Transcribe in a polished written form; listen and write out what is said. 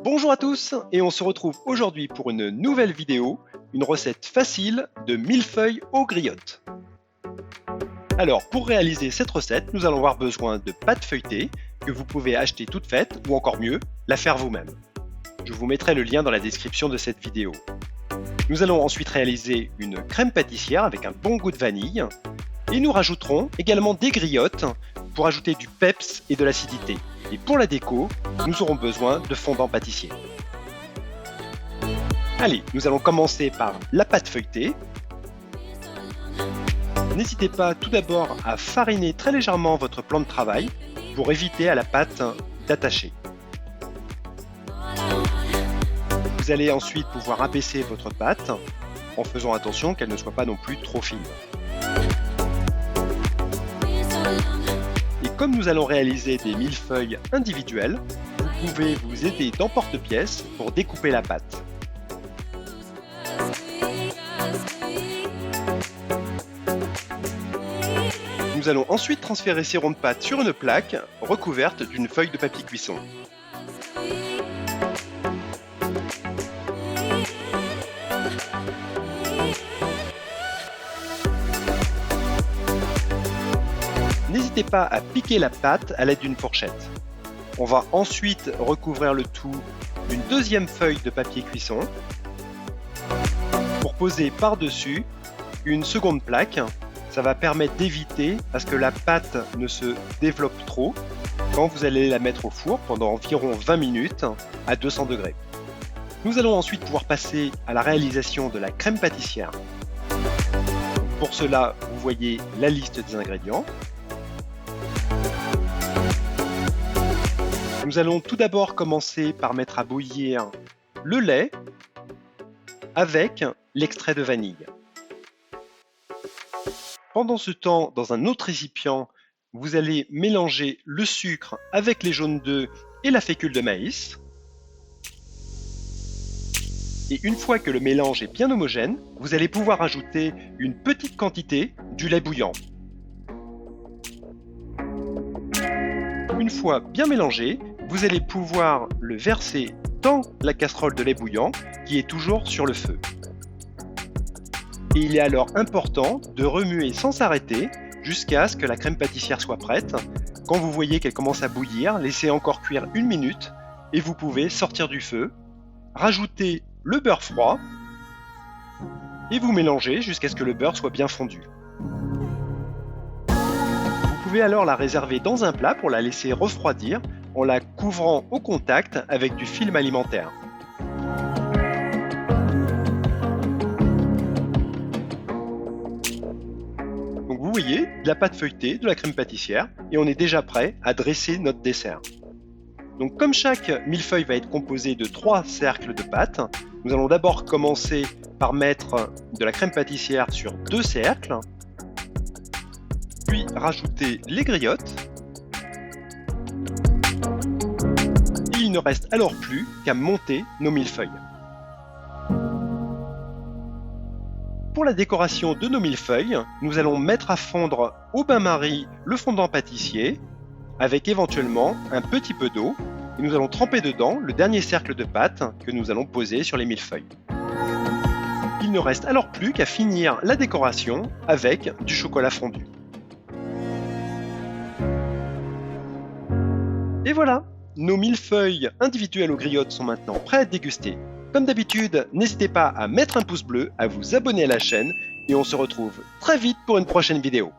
Bonjour à tous et on se retrouve aujourd'hui pour une nouvelle vidéo, une recette facile de millefeuilles aux griottes. Alors pour réaliser cette recette, nous allons avoir besoin de pâte feuilletée que vous pouvez acheter toute faite ou encore mieux, la faire vous-même. Je vous mettrai le lien dans la description de cette vidéo. Nous allons ensuite réaliser une crème pâtissière avec un bon goût de vanille et nous rajouterons également des griottes pour ajouter du peps et de l'acidité. Et pour la déco, nous aurons besoin de fondant pâtissier. Allez, nous allons commencer par la pâte feuilletée. N'hésitez pas tout d'abord à fariner très légèrement votre plan de travail pour éviter à la pâte d'attacher. Vous allez ensuite pouvoir abaisser votre pâte en faisant attention qu'elle ne soit pas non plus trop fine. Et comme nous allons réaliser des millefeuilles individuels, vous pouvez vous aider d'emporte-pièce pour découper la pâte. Nous allons ensuite transférer ces ronds de pâte sur une plaque recouverte d'une feuille de papier cuisson. N'hésitez pas à piquer la pâte à l'aide d'une fourchette. On va ensuite recouvrir le tout d'une deuxième feuille de papier cuisson pour poser par-dessus une seconde plaque. Ça va permettre d'éviter à ce que la pâte ne se développe trop quand vous allez la mettre au four pendant environ 20 minutes à 200 degrés. Nous allons ensuite pouvoir passer à la réalisation de la crème pâtissière. Pour cela, vous voyez la liste des ingrédients. Nous allons tout d'abord commencer par mettre à bouillir le lait avec l'extrait de vanille. Pendant ce temps, dans un autre récipient, vous allez mélanger le sucre avec les jaunes d'œufs et la fécule de maïs. Et une fois que le mélange est bien homogène, vous allez pouvoir ajouter une petite quantité du lait bouillant. Une fois bien mélangé, vous allez pouvoir le verser dans la casserole de lait bouillant qui est toujours sur le feu. Et il est alors important de remuer sans s'arrêter jusqu'à ce que la crème pâtissière soit prête. Quand vous voyez qu'elle commence à bouillir, laissez encore cuire 1 minute et vous pouvez sortir du feu, rajouter le beurre froid et vous mélangez jusqu'à ce que le beurre soit bien fondu. Vous pouvez alors la réserver dans un plat pour la laisser refroidir en la couvrant au contact avec du film alimentaire. Donc vous voyez, de la pâte feuilletée, de la crème pâtissière, et on est déjà prêt à dresser notre dessert. Donc comme chaque millefeuille va être composé de 3 cercles de pâte, nous allons d'abord commencer par mettre de la crème pâtissière sur 2 cercles, puis rajouter les griottes. Il ne reste alors plus qu'à monter nos millefeuilles. Pour la décoration de nos millefeuilles, nous allons mettre à fondre au bain-marie le fondant pâtissier avec éventuellement un petit peu d'eau et nous allons tremper dedans le dernier cercle de pâte que nous allons poser sur les millefeuilles. Il ne reste alors plus qu'à finir la décoration avec du chocolat fondu. Et voilà! Nos millefeuilles individuelles aux griottes sont maintenant prêts à déguster. Comme d'habitude, n'hésitez pas à mettre un pouce bleu, à vous abonner à la chaîne et on se retrouve très vite pour une prochaine vidéo.